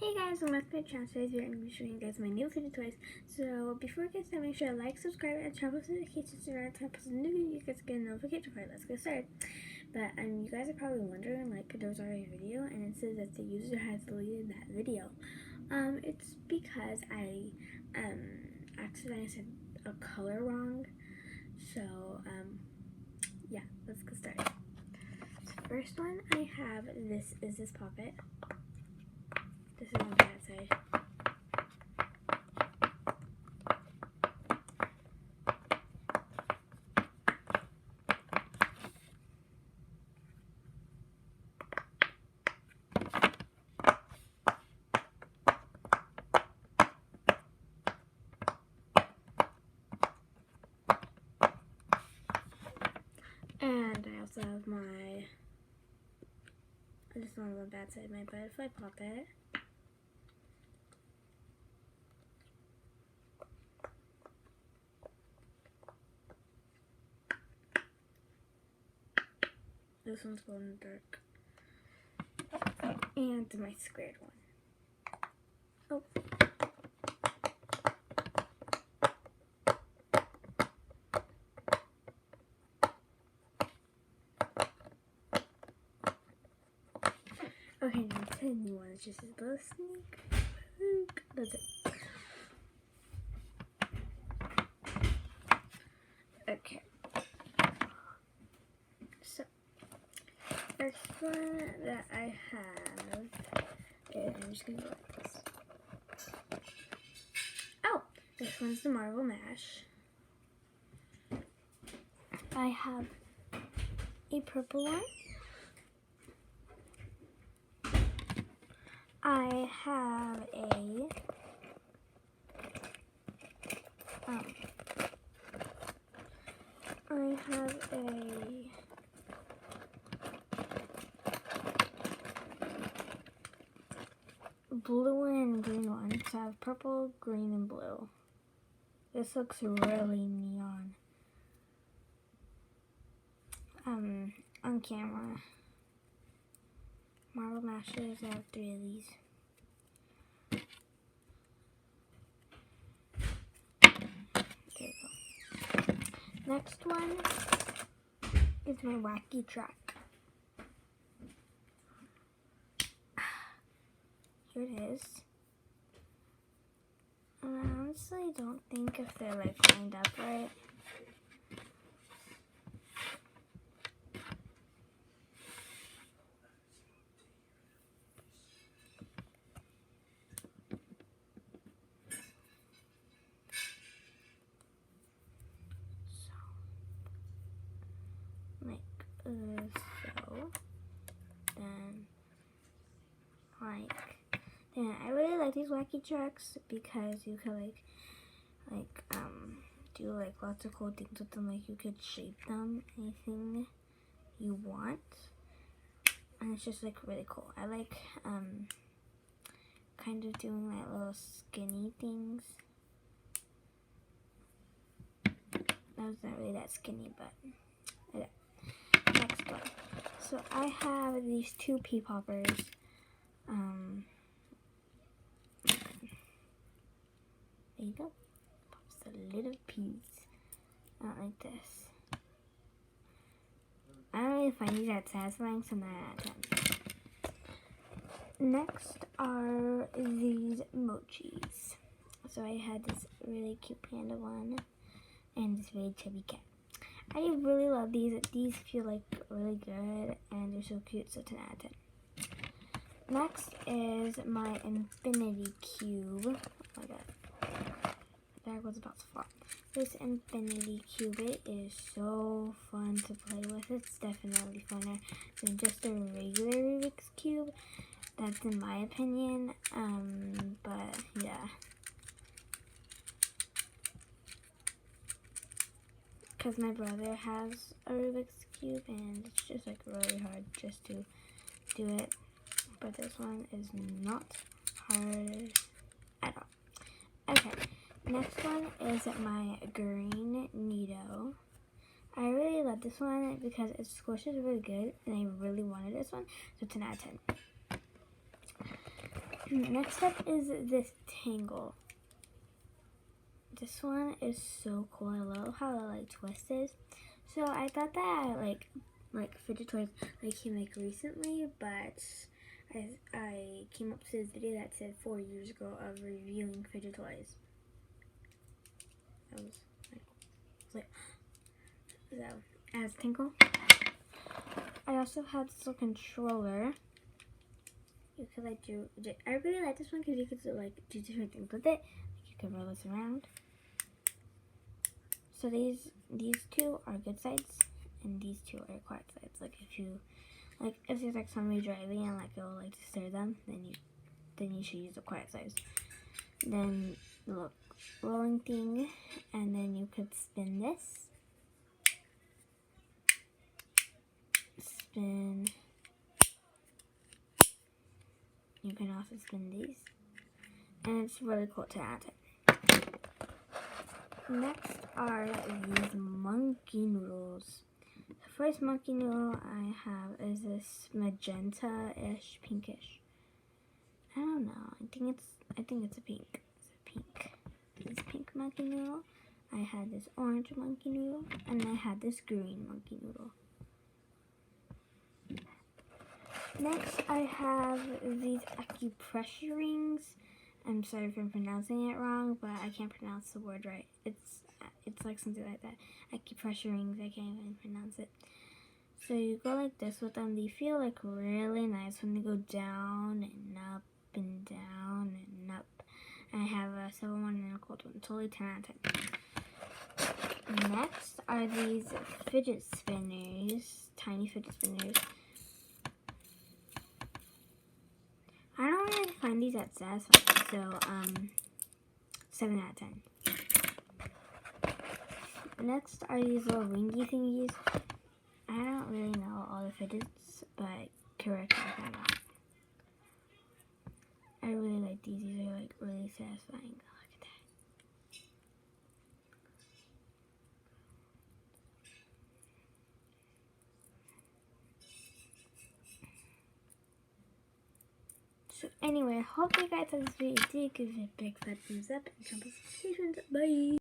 Hey guys, welcome back to my channel. Today's video I'm going to be showing you guys my new fidget toys. So before we get started, make sure to like, subscribe, and turn on notifications so that time post a new video, you guys get a notification for it. Let's get started. But you guys are probably wondering, like, there's already a video and it says that the user has deleted that video. It's because I accidentally said a color wrong. So yeah, let's get started. So first one I have this puppet. This is on the bad side. And I also have this one on the bad side, my butterfly puppet. This one's glow in the dark. And my squared one. Oh. Okay, now the new one is just this little sneak peek. That's it. Okay. So, first one that I have is, I'm just gonna go like this. Oh, this one's the Marble Mash. I have a purple one. I have a blue and green one. So I have purple, green, and blue. This looks really neon. On camera. Marble Mashers, I have 3 of these. There we go. Next one is my wacky track. Here it is. I honestly don't think if they're like lined up right. Then I really like these wacky tracks because you could do like lots of cool things with them. Like you could shape them anything you want, and it's just like really cool. I like kind of doing like little skinny things. That was not really that skinny, but okay. Next one. So I have these 2 pea poppers. There you go. Pops the little peas out like this. I don't really find these that satisfying, so 9 out of 10. Next are these mochis. So I had this really cute panda one and this really chubby cat. I really love these. These feel like really good and they're so cute, so 10 out of 10. Next is my infinity cube. Oh my god. The bag was about to fall. This infinity cube, it is so fun to play with. It's definitely funner than just a regular Rubik's Cube. That's in my opinion. But yeah. Because my brother has a Rubik's Cube and it's just like really hard just to do it. But this one is not hard at all. Okay, next one is my green Nido. I really love this one because it squishes really good and I really wanted this one, so 10 out of 10. Next up is this tangle. This one is so cool. I love how it like twists. So I thought that like fidget toys came like recently, but I came up to this video that said 4 years ago of reviewing fidget toys. That was like so as tinkle. I also have this little controller. You could like do. I really like this one because you could like do different things with it. You can roll this around. So these two are good sides, and these two are quiet sides. Like if there's like somebody driving and like it will like disturb them, then you should use the quiet sides. Then look, rolling thing, and then you could spin this. Spin. You can also spin these, and it's really cool to add it. Next are these monkey noodles. The first monkey noodle I have is this magenta-ish, pinkish. I don't know. I think it's a pink. It's a pink. This pink monkey noodle. I had this orange monkey noodle, and I had this green monkey noodle. Next, I have these acupressure rings. I'm sorry if I'm pronouncing it wrong, but I can't pronounce the word right. It's like something like that. Acupressure rings, I can't even pronounce it. So you go like this with them. They feel like really nice when they go down and up and down and up. I have a silver one and a gold one. Totally 10 out of 10. Next are these fidget spinners. Tiny fidget spinners. I don't really find these that satisfying, so 7 out of 10. Next are these little ringy thingies. I don't really know all the fidgets, but correct me if I'm wrong. I really like these. These are like really satisfying. Look at that. So anyway, I hope you guys like this video. If you did, give it a big fat thumbs up and jump on notifications. Bye!